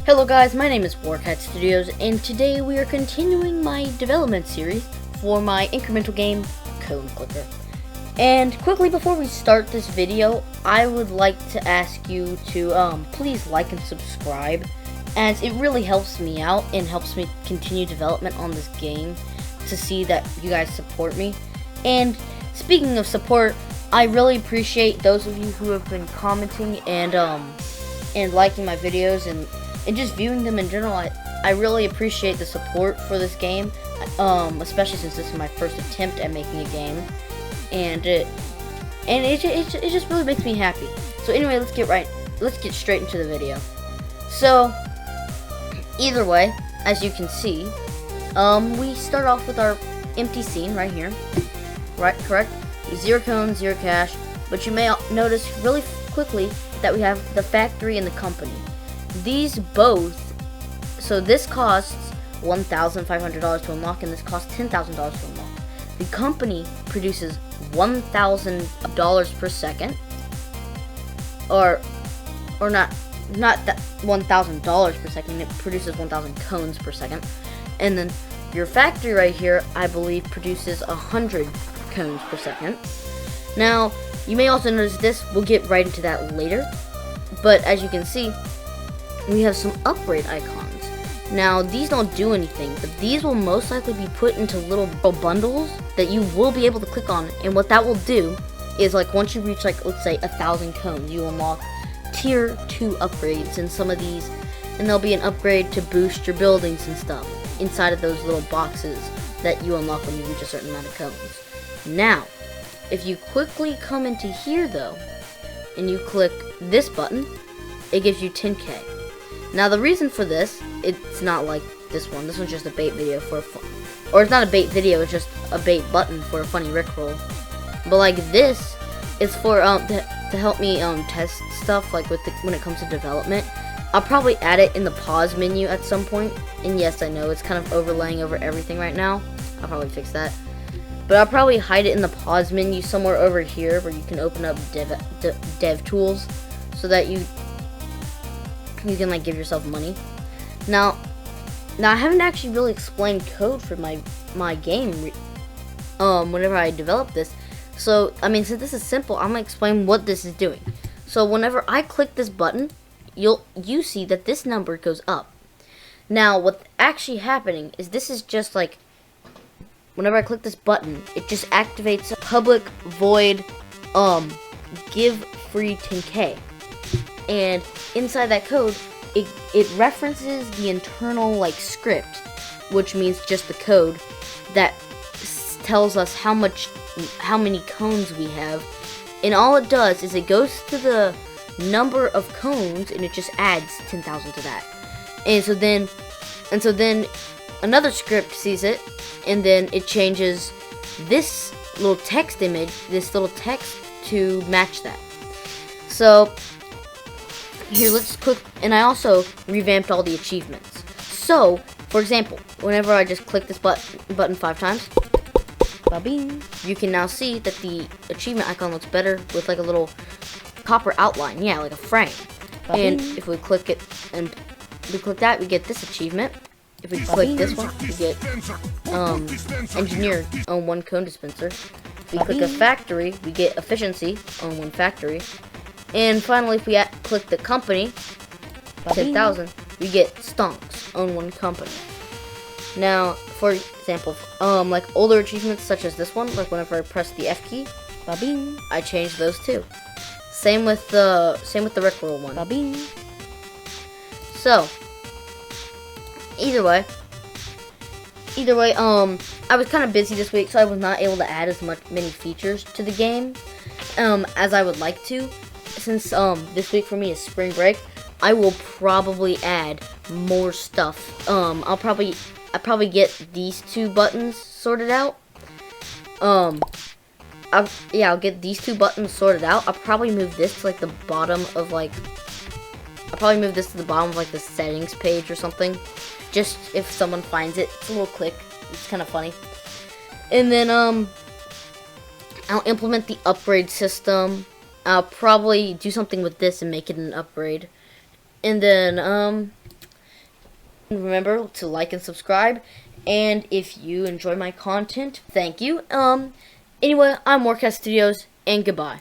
Hello guys, my name is Warcat Studios, and today we are continuing my development series for my incremental game, Cone Clicker. And quickly before we start this video, I would like to ask you to please like and subscribe, as it really helps me out and helps me continue development on this game to see that you guys support me. And speaking of support, I really appreciate those of you who have been commenting and liking my videos and just viewing them in general. I really appreciate the support for this game, especially since this is my first attempt at making a game, and it just really makes me happy. So anyway, let's get straight into the video. So either way, as you can see, we start off with our empty scene right here, right? Correct? 0 cones, 0 cash, but you may notice really quickly that we have the factory and the company. These both, so this costs $1,500 to unlock, and this costs $10,000 to unlock. The company produces $1,000 per second, or not that $1,000 per second. It produces 1,000 cones per second, and then your factory right here, I believe, produces 100 cones per second. Now, you may also notice this. We'll get right into that later, but as you can see, we have some upgrade icons. Now, these don't do anything, but these will most likely be put into little bundles that you will be able to click on, and what that will do is, like, once you reach, like, let's say 1,000 cones, you unlock tier 2 upgrades in some of these, and there'll be an upgrade to boost your buildings and stuff inside of those little boxes that you unlock when you reach a certain amount of cones. Now, if you quickly come into here, though, and you click this button, it gives you 10k. Now, the reason for this, it's not like this one. This one's just a bait video for a or it's not a bait video, it's just a bait button for a funny rickroll. But like this is for to help me test stuff, like when it comes to development. I'll probably add it in the pause menu at some point. And yes, I know it's kind of overlaying over everything right now. I'll probably fix that. But I'll probably hide it in the pause menu somewhere over here where you can open up dev tools, so that you can like give yourself money. Now I haven't actually really explained code for my game whenever I develop this. So I mean, since this is simple, I'm gonna explain what this is doing. So whenever I click this button, you see that this number goes up. Now what's actually happening is this is just like, whenever I click this button, it just activates a public void give free 10k. And inside that code, it references the internal like script, which means just the code that tells us how many cones we have, and all it does is it goes to the number of cones and it just adds 10,000 to that. And so then another script sees it, and then it changes this little text image, this little text, to match that. So here, let's click, and I also revamped all the achievements. So, for example, whenever I just click this button 5 times, ba-bing, you can now see that the achievement icon looks better with like a little copper outline, yeah, like a frame. And if we click it and we click that, we get this achievement. If we click this one, we get engineer on 1 cone dispenser. If we click a factory, we get efficiency on 1 factory. And finally, if we click the company, 10,000, we get Stonks on 1 company. Now, for example, like older achievements such as this one, like whenever I press the F key, ba-bing, I change those too. Same with the rickroll one. Ba-bing. So, either way, I was kind of busy this week, so I was not able to add as many features to the game as I would like to. Since this week for me is spring break, I will probably add more stuff. I'll probably get these 2 buttons sorted out. I'll get these 2 buttons sorted out. I'll probably move this to like the bottom of like, the settings page or something. Just if someone finds it, it's a little click. It's kind of funny. And then I'll implement the upgrade system. I'll probably do something with this and make it an upgrade. And then Remember to like and subscribe. And if you enjoy my content, thank you. Anyway, I'm Warcast Studios, and goodbye.